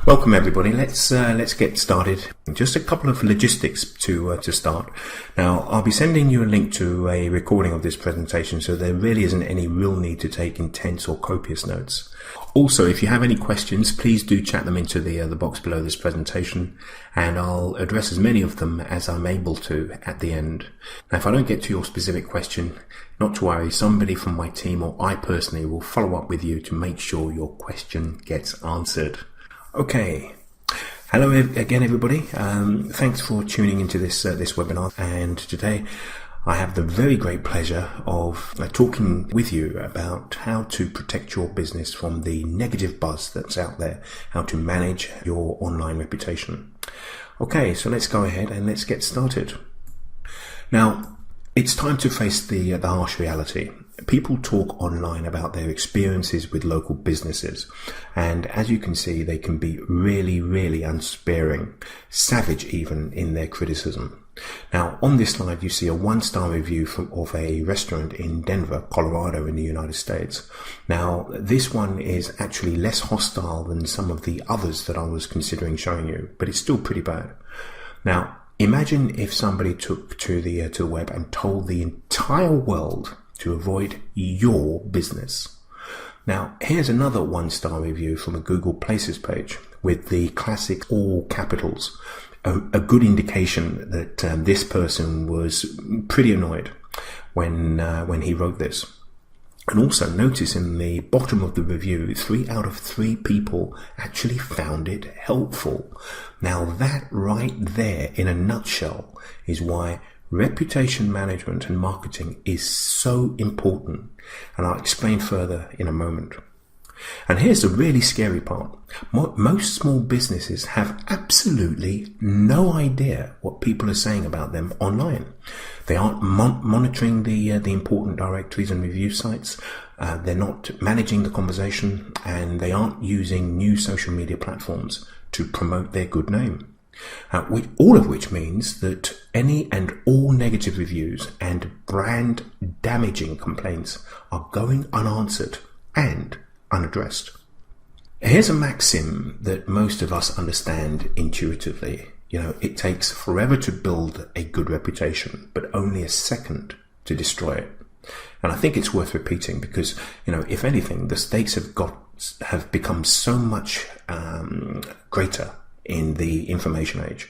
Welcome everybody. Let's get started. Just a couple of logistics to start. Now, I'll be sending you a link to a recording of this presentation, so there really isn't any real need to take intense or copious notes. Also, if you have any questions, please do chat them into the box below this presentation, and I'll address as many of them as I'm able to at the end. Now, if I don't get to your specific question, not to worry, somebody from my team or I personally will follow up with you to make sure your question gets answered. Okay. Hello again, everybody. Thanks for tuning into this webinar. And today I have the very great pleasure of talking with you about how to protect your business from the negative buzz that's out there, how to manage your online reputation. Okay, so let's go ahead and let's get started. Now, it's time to face the harsh reality. People talk online about their experiences with local businesses, and as you can see, they can be really unsparing, savage even in their criticism. Now, on this slide, you see a 1-star review of a restaurant in Denver, Colorado in the United States. Now, this one is actually less hostile than some of the others that I was considering showing you, but it's still pretty bad. Now, imagine if somebody took to the web and told the entire world to avoid your business. Now, here's another 1-star review from a Google Places page with the classic all capitals, a good indication that this person was pretty annoyed when he wrote this. And also notice in the bottom of the review, 3 out of 3 people actually found it helpful. Now that right there in a nutshell is why reputation management and marketing is so important, and I'll explain further in a moment. And here's the really scary part. Most small businesses have absolutely no idea what people are saying about them online. They aren't monitoring the important directories and review sites. They're not managing the conversation, and they aren't using new social media platforms to promote their good name. All of which means that any and all negative reviews and brand damaging complaints are going unanswered and unaddressed. Here's a maxim that most of us understand intuitively. It takes forever to build a good reputation, but only a second to destroy it. And I think it's worth repeating because, if anything, the stakes have become so much greater in the information age.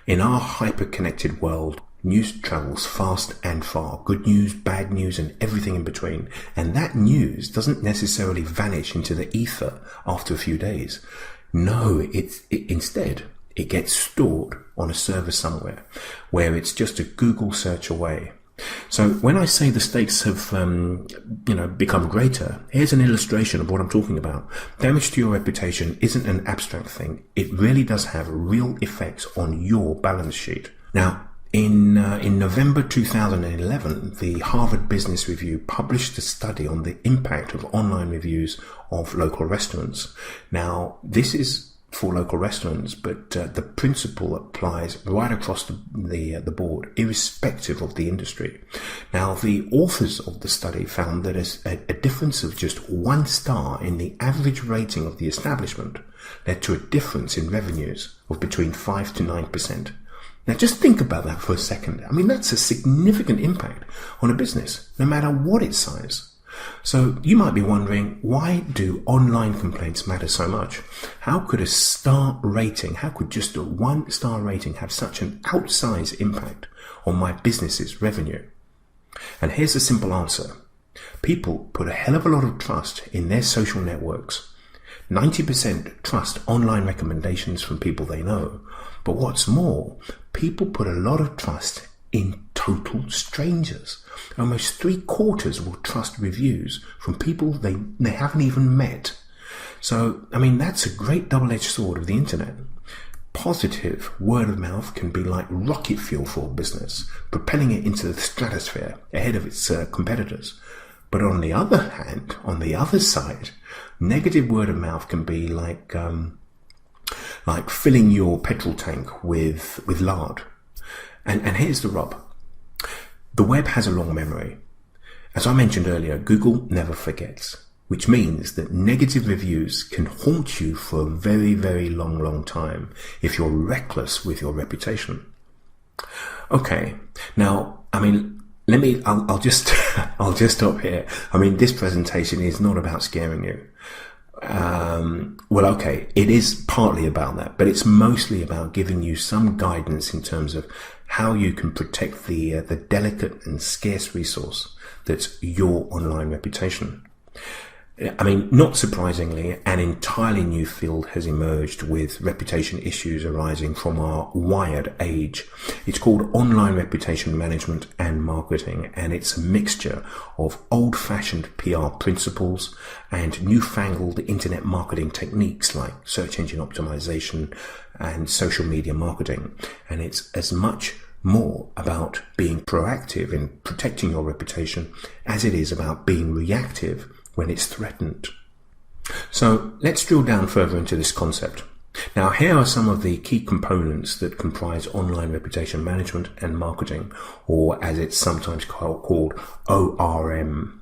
In our hyper-connected world, news travels fast and far. Good news, bad news, and everything in between. And that news doesn't necessarily vanish into the ether after a few days. No, instead, it gets stored on a server somewhere where it's just a Google search away. So when I say the stakes have, become greater, here's an illustration of what I'm talking about. Damage to your reputation isn't an abstract thing. It really does have real effects on your balance sheet. Now, in November 2011, the Harvard Business Review published a study on the impact of online reviews of local restaurants. Now, this is for local restaurants, but the principle applies right across the board, irrespective of the industry. Now, the authors of the study found that a difference of just 1 star in the average rating of the establishment led to a difference in revenues of between 5 to 9%. Now, just think about that for a second. I mean, that's a significant impact on a business, no matter what its size. So you might be wondering, why do online complaints matter so much? How could just a 1-star rating have such an outsized impact on my business's revenue? And here's a simple answer. People put a hell of a lot of trust in their social networks. 90% trust online recommendations from people they know. But what's more, people put a lot of trust in total strangers. Almost 3/4 will trust reviews from people they haven't even met. So, I mean, that's a great double-edged sword of the internet. Positive word of mouth can be like rocket fuel for a business, propelling it into the stratosphere ahead of its competitors. But on the other hand, on the other side, negative word of mouth can be like filling your petrol tank with lard. And here's the rub. The web has a long memory. As I mentioned earlier, Google never forgets. which means that negative reviews can haunt you for a very, very long time if you're reckless with your reputation. Okay, now, I'll just stop here. This presentation is not about scaring you. It is partly about that, but it's mostly about giving you some guidance in terms of how you can protect the delicate and scarce resource that's your online reputation. Not surprisingly, an entirely new field has emerged with reputation issues arising from our wired age. It's called online reputation management and marketing, and it's a mixture of old-fashioned PR principles and newfangled internet marketing techniques like search engine optimization and social media marketing. And it's as much more about being proactive in protecting your reputation as it is about being reactive when it's threatened. So let's drill down further into this concept. Now, here are some of the key components that comprise online reputation management and marketing, or as it's sometimes called ORM.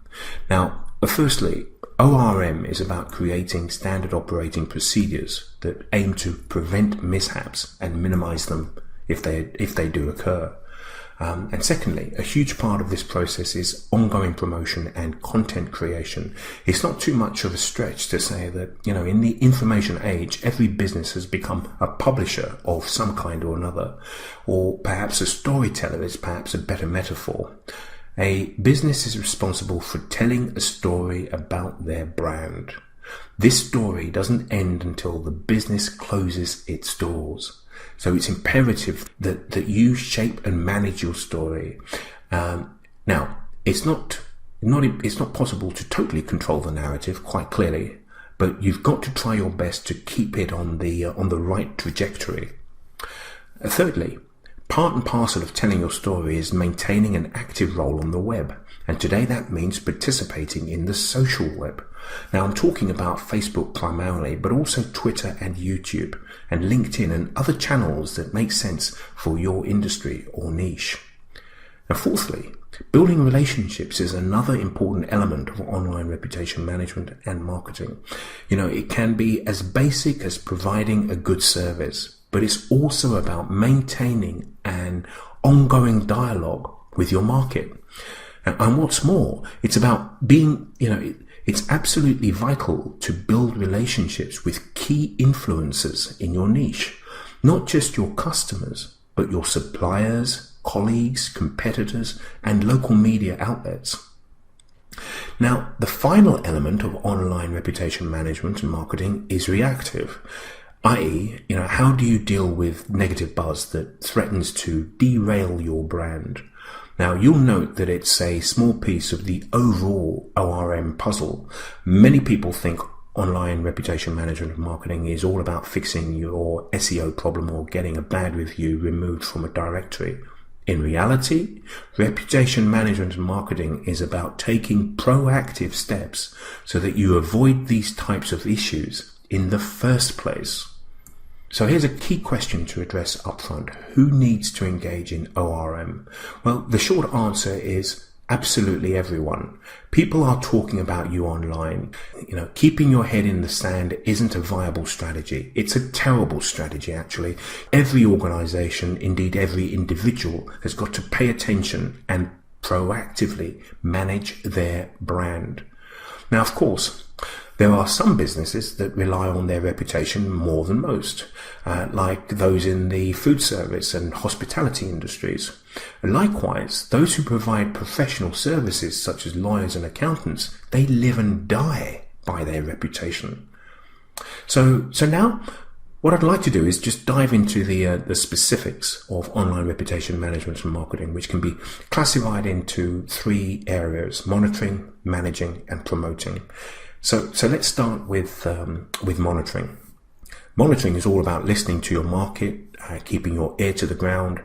Now, firstly, ORM is about creating standard operating procedures that aim to prevent mishaps and minimize them if they do occur. And secondly, a huge part of this process is ongoing promotion and content creation. It's not too much of a stretch to say that, in the information age, every business has become a publisher of some kind or another, or perhaps a storyteller is perhaps a better metaphor. A business is responsible for telling a story about their brand. This story doesn't end until the business closes its doors. So it's imperative that you shape and manage your story. Now, it's not possible to totally control the narrative, quite clearly, but you've got to try your best to keep it on the right trajectory. Thirdly, part and parcel of telling your story is maintaining an active role on the web, and today that means participating in the social web. Now, I'm talking about Facebook primarily, but also Twitter and YouTube and LinkedIn and other channels that make sense for your industry or niche. Now, fourthly, building relationships is another important element of online reputation management and marketing. It can be as basic as providing a good service, but it's also about maintaining an ongoing dialogue with your market. And what's more, it's about being, it's absolutely vital to build relationships with key influencers in your niche, not just your customers, but your suppliers, colleagues, competitors, and local media outlets. Now, the final element of online reputation management and marketing is reactive, i.e., how do you deal with negative buzz that threatens to derail your brand? Now, you'll note that it's a small piece of the overall ORM puzzle. Many people think online reputation management and marketing is all about fixing your SEO problem or getting a bad review removed from a directory. In reality, reputation management and marketing is about taking proactive steps so that you avoid these types of issues in the first place. So here's a key question to address upfront. Who needs to engage in ORM? Well, the short answer is absolutely everyone. People are talking about you online. Keeping your head in the sand isn't a viable strategy. It's a terrible strategy, actually. Every organization, indeed every individual, has got to pay attention and proactively manage their brand. Now, of course, there are some businesses that rely on their reputation more than most, like those in the food service and hospitality industries. Likewise, those who provide professional services such as lawyers and accountants, they live and die by their reputation. So now, what I'd like to do is just dive into the specifics of online reputation management and marketing, which can be classified into three areas: monitoring, managing, and promoting. So let's start with monitoring. Monitoring is all about listening to your market, keeping your ear to the ground,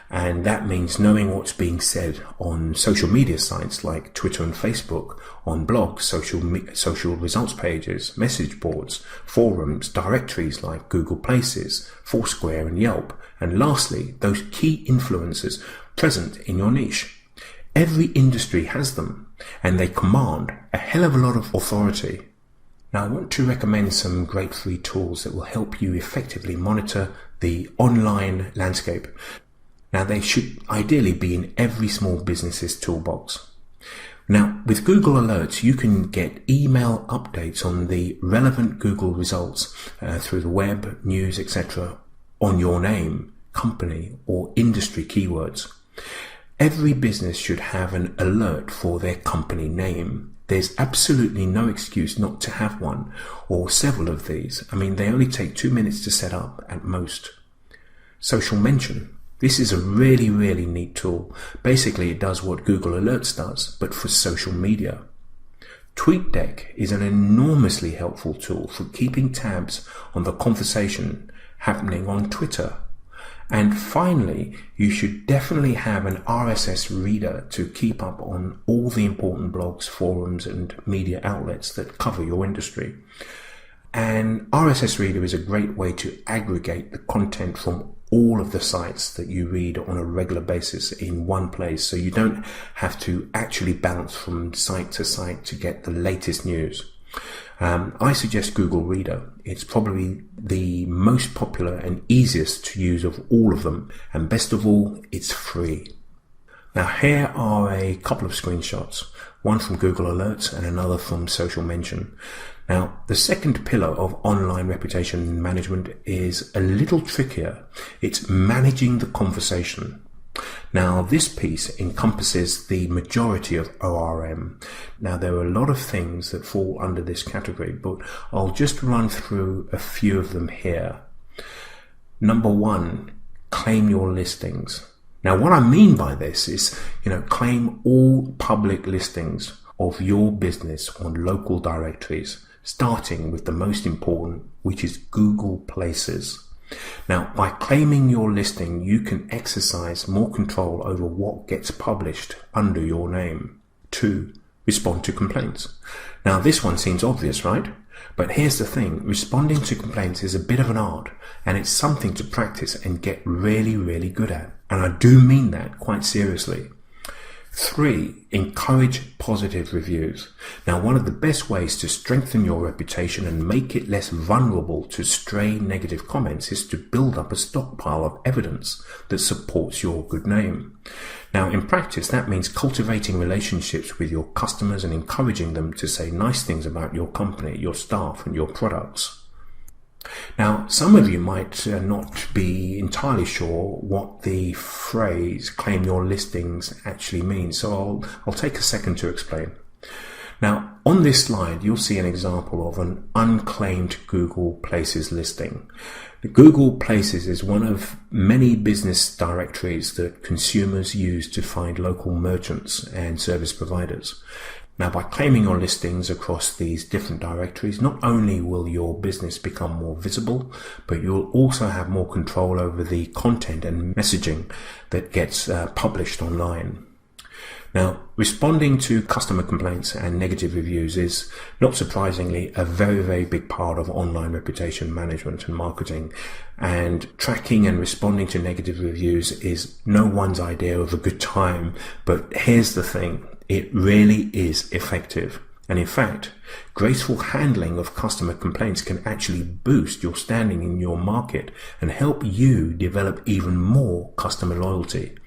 and that means knowing what's being said on social media sites like Twitter and Facebook, on blogs, social results pages, message boards, forums, directories like Google Places, Foursquare and Yelp, and lastly, those key influencers present in your niche. Every industry has them, and they command a hell of a lot of authority. Now, I want to recommend some great free tools that will help you effectively monitor the online landscape. Now, they should ideally be in every small business's toolbox. Now, with Google Alerts, you can get email updates on the relevant Google results through the web, news, etc. on your name, company, or industry keywords. Every business should have an alert for their company name. There's absolutely no excuse not to have one or several of these. I mean, they only take 2 minutes to set up at most. Social mention. This is a really, really neat tool. Basically, it does what Google Alerts does, but for social media. TweetDeck is an enormously helpful tool for keeping tabs on the conversation happening on Twitter. And finally, you should definitely have an RSS reader to keep up on all the important blogs, forums, and media outlets that cover your industry. An RSS reader is a great way to aggregate the content from all of the sites that you read on a regular basis in one place, so you don't have to actually bounce from site to site to get the latest news. I suggest Google Reader. It's probably the most popular and easiest to use of all of them, and best of all, it's free. Now, here are a couple of screenshots, one from Google Alerts and another from Social Mention. Now, the second pillar of online reputation management is a little trickier. It's managing the conversation. Now, this piece encompasses the majority of ORM. Now, there are a lot of things that fall under this category, but I'll just run through a few of them here. Number one, claim your listings. Now, what I mean by this is, claim all public listings of your business on local directories, starting with the most important, which is Google Places. Now, by claiming your listing, you can exercise more control over what gets published under your name. 2. Respond to complaints. Now, this one seems obvious, right? But here's the thing, responding to complaints is a bit of an art, and it's something to practice and get really, really good at. And I do mean that quite seriously. 3. Encourage positive reviews. Now, one of the best ways to strengthen your reputation and make it less vulnerable to stray negative comments is to build up a stockpile of evidence that supports your good name. Now, in practice, that means cultivating relationships with your customers and encouraging them to say nice things about your company, your staff, and your products. Now, some of you might not be entirely sure what the phrase claim your listings actually means, so I'll take a second to explain. Now, on this slide, you'll see an example of an unclaimed Google Places listing. The Google Places is one of many business directories that consumers use to find local merchants and service providers. Now, by claiming your listings across these different directories, not only will your business become more visible, but you'll also have more control over the content and messaging that gets published online. Now, responding to customer complaints and negative reviews is, not surprisingly, a very, very big part of online reputation management and marketing. And tracking and responding to negative reviews is no one's idea of a good time. But here's the thing. It really is effective. And in fact, graceful handling of customer complaints can actually boost your standing in your market and help you develop even more customer loyalty.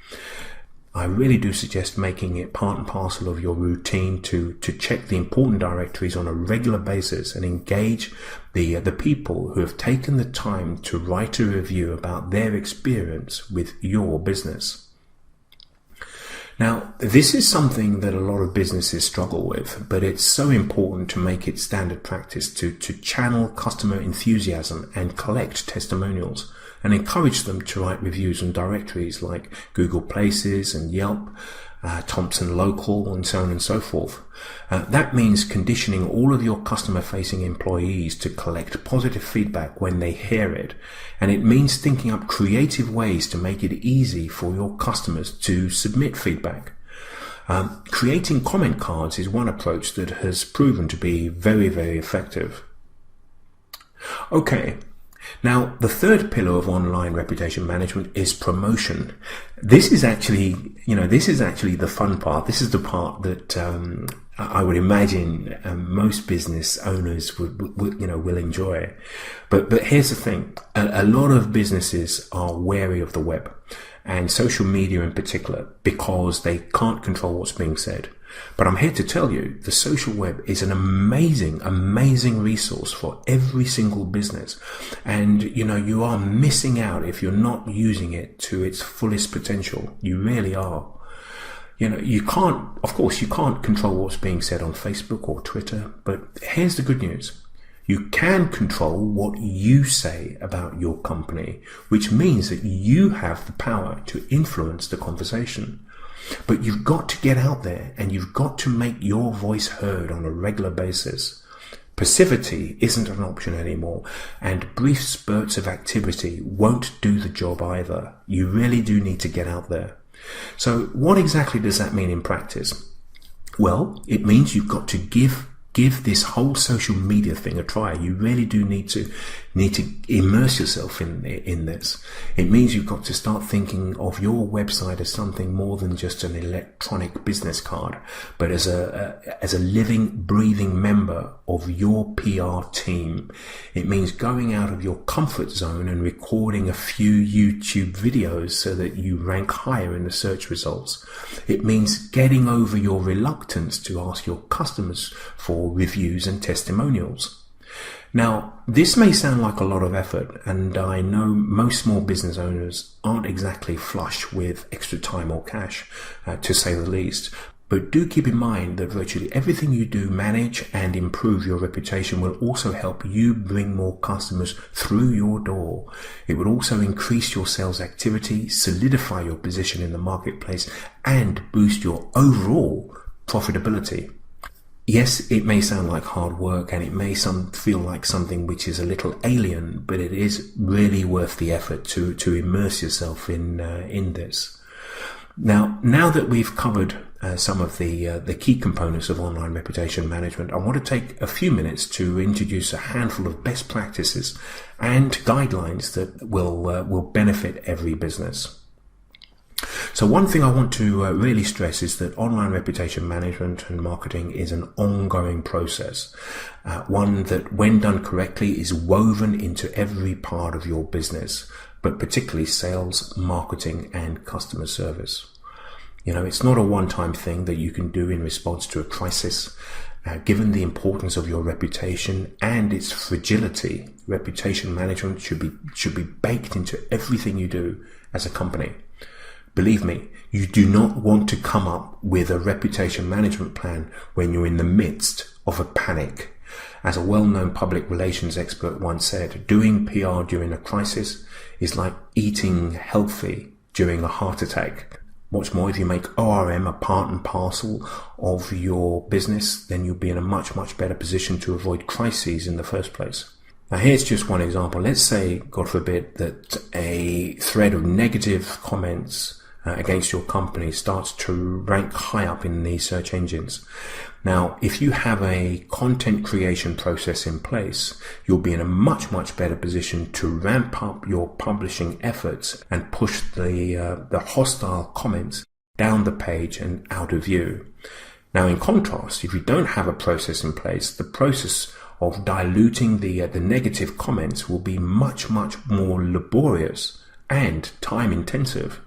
I really do suggest making it part and parcel of your routine to check the important directories on a regular basis and engage the people who have taken the time to write a review about their experience with your business. Now, this is something that a lot of businesses struggle with, but it's so important to make it standard practice to channel customer enthusiasm and collect testimonials and encourage them to write reviews on directories like Google Places and Yelp, Thompson Local, and so on and so forth. That means conditioning all of your customer-facing employees to collect positive feedback when they hear it, and it means thinking up creative ways to make it easy for your customers to submit feedback. Creating comment cards is one approach that has proven to be very, very effective. Okay, Now, the third pillar of online reputation management is promotion. This is actually the fun part. This is the part that I would imagine most business owners will enjoy. But here's the thing: a lot of businesses are wary of the web and social media in particular because they can't control what's being said. But I'm here to tell you, the social web is an amazing, amazing resource for every single business. And, you are missing out if you're not using it to its fullest potential. You really are. You can't control what's being said on Facebook or Twitter, but here's the good news. You can control what you say about your company, which means that you have the power to influence the conversation. But you've got to get out there and you've got to make your voice heard on a regular basis. Passivity isn't an option anymore, and brief spurts of activity won't do the job either. You really do need to get out there. So what exactly does that mean in practice? Well, it means you've got to give this whole social media thing a try. You really do need to immerse yourself in this. It means you've got to start thinking of your website as something more than just an electronic business card, but as a living, breathing member of your PR team. It means going out of your comfort zone and recording a few YouTube videos so that you rank higher in the search results. It means getting over your reluctance to ask your customers for reviews and testimonials. Now, this may sound like a lot of effort, and I know most small business owners aren't exactly flush with extra time or cash, to say the least. But do keep in mind that virtually everything you do manage and improve your reputation will also help you bring more customers through your door. It will also increase your sales activity, solidify your position in the marketplace, and boost your overall profitability. Yes, it may sound like hard work and it may feel like something which is a little alien, but it is really worth the effort to immerse yourself in this. Now that we've covered some of the key components of online reputation management, I want to take a few minutes to introduce a handful of best practices and guidelines that will benefit every business. So one thing I want to really stress is that online reputation management and marketing is an ongoing process, one that when done correctly is woven into every part of your business, but particularly sales, marketing, and customer service. It's not a one-time thing that you can do in response to a crisis. Given the importance of your reputation and its fragility, reputation management should be baked into everything you do as a company. Believe me, you do not want to come up with a reputation management plan when you're in the midst of a panic. As a well-known public relations expert once said, doing PR during a crisis is like eating healthy during a heart attack. What's more, if you make ORM a part and parcel of your business, then you'll be in a much, much better position to avoid crises in the first place. Now here's just one example. Let's say, God forbid, that a thread of negative comments against your company starts to rank high up in the search engines. Now, if you have a content creation process in place, you'll be in a much, much better position to ramp up your publishing efforts and push the hostile comments down the page and out of view. Now, in contrast, if you don't have a process in place, the process of diluting the negative comments will be much, much more laborious and time intensive.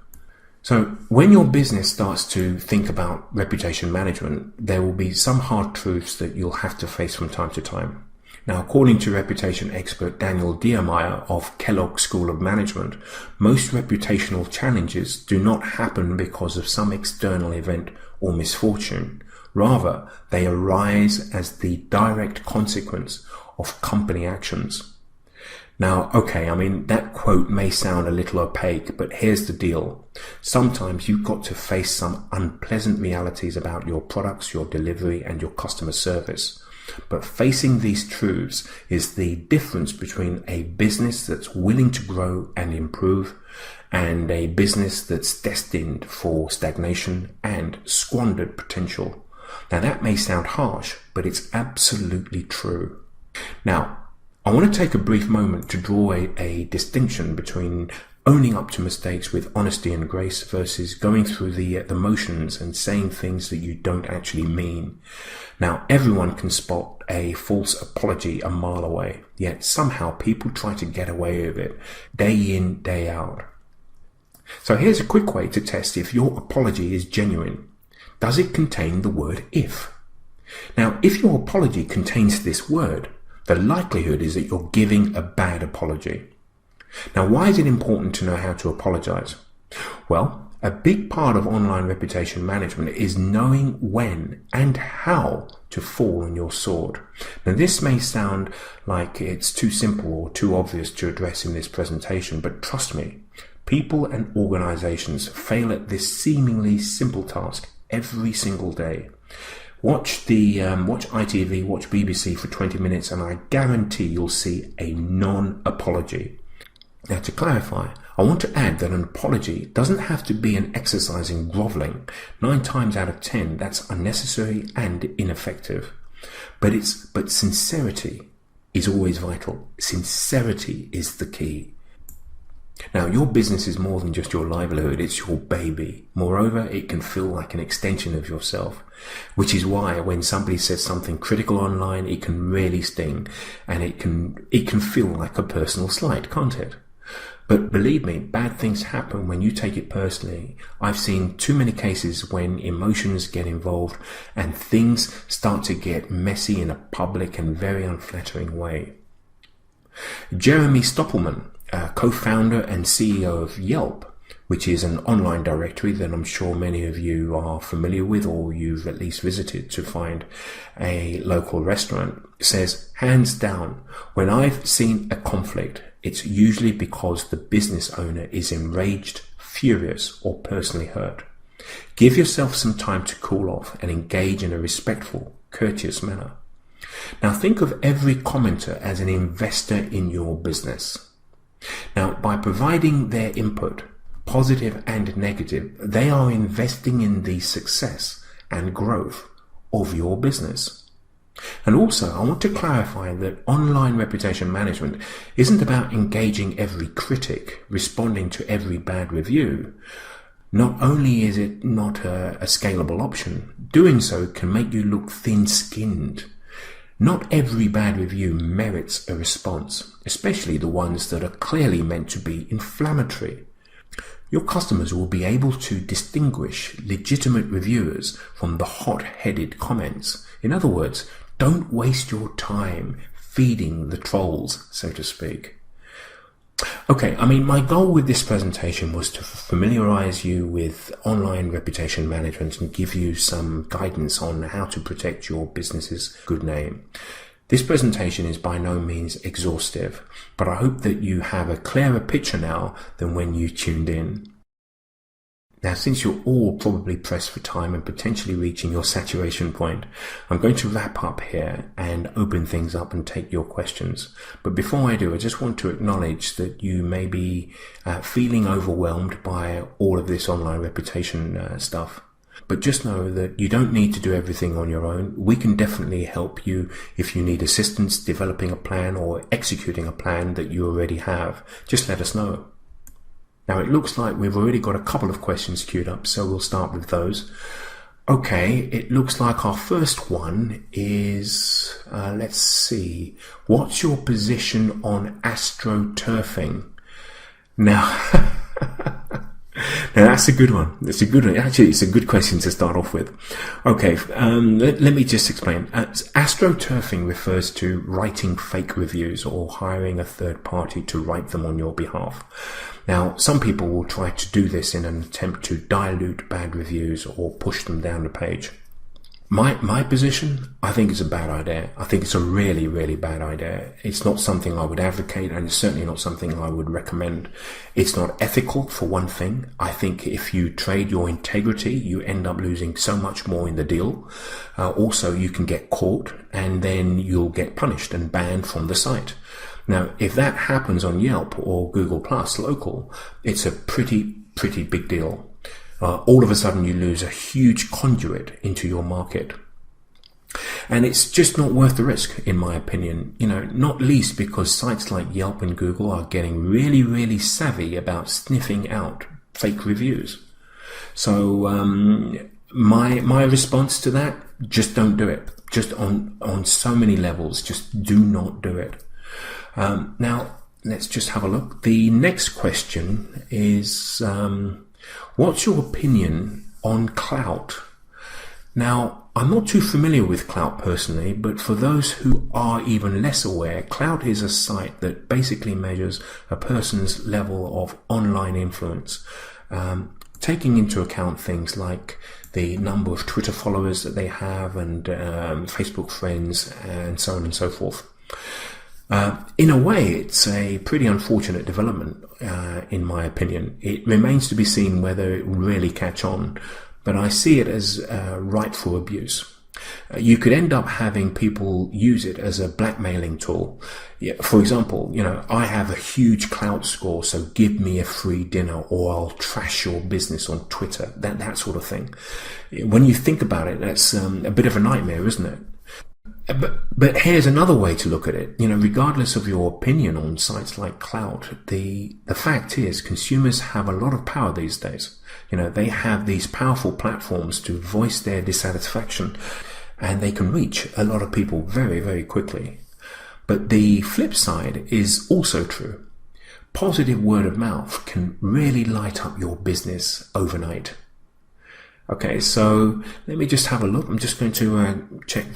So when your business starts to think about reputation management, there will be some hard truths that you'll have to face from time to time. Now, according to reputation expert Daniel Diermeyer of Kellogg School of Management, most reputational challenges do not happen because of some external event or misfortune. Rather, they arise as the direct consequence of company actions. Now, okay, that quote may sound a little opaque, but here's the deal. Sometimes you've got to face some unpleasant realities about your products, your delivery, and your customer service. But facing these truths is the difference between a business that's willing to grow and improve and a business that's destined for stagnation and squandered potential. Now, that may sound harsh, but it's absolutely true. Now, I want to take a brief moment to draw a distinction between owning up to mistakes with honesty and grace versus going through the motions and saying things that you don't actually mean. Now, everyone can spot a false apology a mile away, yet somehow people try to get away with it day in, day out. So here's a quick way to test if your apology is genuine. Does it contain the word if? Now, if your apology contains this word, the likelihood is that you're giving a bad apology. Now, why is it important to know how to apologize? Well, a big part of online reputation management is knowing when and how to fall on your sword. Now, this may sound like it's too simple or too obvious to address in this presentation, but trust me, people and organizations fail at this seemingly simple task every single day. Watch ITV, watch BBC for 20 minutes, and I guarantee you'll see a non-apology. Now, to clarify, I want to add that an apology doesn't have to be an exercise in groveling. 9 times out of 10, that's unnecessary and ineffective. But sincerity is always vital. Sincerity is the key. Now, your business is more than just your livelihood, it's your baby. Moreover, it can feel like an extension of yourself, which is why when somebody says something critical online, it can really sting, and it can feel like a personal slight, can't it? But believe me, bad things happen when you take it personally. I've seen too many cases when emotions get involved and things start to get messy in a public and very unflattering way. Jeremy Stoppelman, co-founder and CEO of Yelp, which is an online directory that I'm sure many of you are familiar with or you've at least visited to find a local restaurant, says, hands down, when I've seen a conflict, it's usually because the business owner is enraged, furious, or personally hurt. Give yourself some time to cool off and engage in a respectful, courteous manner. Now think of every commenter as an investor in your business. Now, by providing their input, positive and negative, they are investing in the success and growth of your business. And also, I want to clarify that online reputation management isn't about engaging every critic, responding to every bad review. Not only is it not a scalable option, doing so can make you look thin-skinned. Not every bad review merits a response, especially the ones that are clearly meant to be inflammatory. Your customers will be able to distinguish legitimate reviewers from the hot-headed comments. In other words, don't waste your time feeding the trolls, so to speak. Okay, my goal with this presentation was to familiarize you with online reputation management and give you some guidance on how to protect your business's good name. This presentation is by no means exhaustive, but I hope that you have a clearer picture now than when you tuned in. Now, since you're all probably pressed for time and potentially reaching your saturation point, I'm going to wrap up here and open things up and take your questions. But before I do, I just want to acknowledge that you may be feeling overwhelmed by all of this online reputation stuff. But just know that you don't need to do everything on your own. We can definitely help you if you need assistance developing a plan or executing a plan that you already have. Just let us know. Now, it looks like we've already got a couple of questions queued up, so we'll start with those. Okay, it looks like our first one is, let's see, what's your position on astroturfing? Now, now that's a good one. It's a good one. Actually, it's a good question to start off with. Okay, let me just explain. Astroturfing refers to writing fake reviews or hiring a third party to write them on your behalf. Now, some people will try to do this in an attempt to dilute bad reviews or push them down the page. My position, I think it's a bad idea. I think it's a really, really bad idea. It's not something I would advocate, and it's certainly not something I would recommend. It's not ethical, for one thing. I think if you trade your integrity, you end up losing so much more in the deal. Also, you can get caught, and then you'll get punished and banned from the site. Now, if that happens on Yelp or Google Plus local, it's a pretty big deal. All of a sudden you lose a huge conduit into your market. And it's just not worth the risk, in my opinion, not least because sites like Yelp and Google are getting really, really savvy about sniffing out fake reviews. So my response to that, just don't do it. Just on so many levels, just do not do it. Now, let's just have a look. The next question is, what's your opinion on Clout? Now, I'm not too familiar with Clout personally, but for those who are even less aware, Clout is a site that basically measures a person's level of online influence, taking into account things like the number of Twitter followers that they have and Facebook friends and so on and so forth. In a way, it's a pretty unfortunate development, in my opinion. It remains to be seen whether it will really catch on, but I see it as ripe for abuse. You could end up having people use it as a blackmailing tool. Yeah, for example, I have a huge Clout score, so give me a free dinner or I'll trash your business on Twitter. That sort of thing. When you think about it, that's a bit of a nightmare, isn't it? But here's another way to look at it. Regardless of your opinion on sites like Clout, the fact is consumers have a lot of power these days. They have these powerful platforms to voice their dissatisfaction, and they can reach a lot of people very, very quickly. But the flip side is also true. Positive word of mouth can really light up your business overnight. Okay, so let me just have a look. I'm just going to check.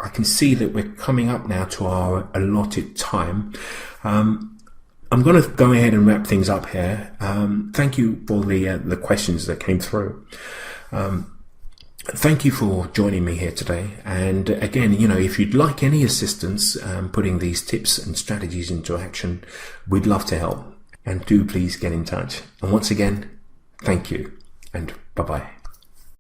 I can see that we're coming up now to our allotted time. I'm going to go ahead and wrap things up here. Thank you for the questions that came through. Thank you for joining me here today. And again, if you'd like any assistance putting these tips and strategies into action, we'd love to help. And do please get in touch. And once again, thank you and bye-bye.